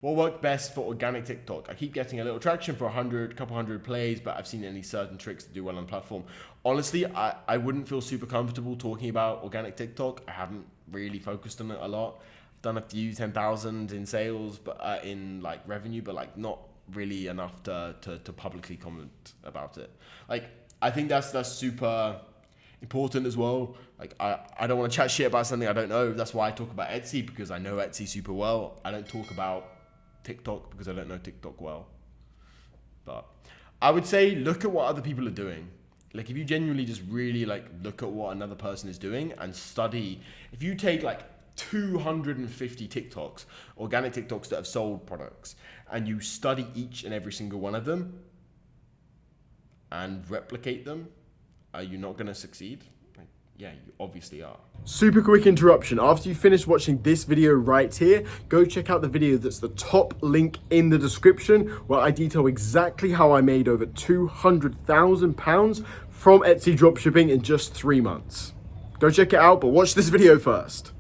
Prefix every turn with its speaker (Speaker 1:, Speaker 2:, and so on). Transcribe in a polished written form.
Speaker 1: What worked best for organic TikTok? I keep getting a little traction for couple hundred plays, but I've seen any certain tricks to do well on the platform. Honestly, I wouldn't feel super comfortable talking about organic TikTok. I haven't really focused on it a lot. I've done a few 10,000 in sales, but in like revenue, but like not really enough to publicly comment about it. Like, I think that's super important as well. Like, I don't want to chat shit about something I don't know. That's why I talk about Etsy, because I know Etsy super well. I don't talk about TikTok because I don't know TikTok well. But I would say look at what other people are doing. Like, if you genuinely just really like look at what another person is doing and study, if you take like 250 TikToks, organic TikToks that have sold products, and you study each and every single one of them and replicate them, are you not going to succeed? Like, yeah, you obviously are. Super quick interruption. After you finish watching this video right here, go check out the video that's the top link in the description, where I detail exactly how I made over £200,000 from Etsy dropshipping in just 3 months. Go check it out, but watch this video first.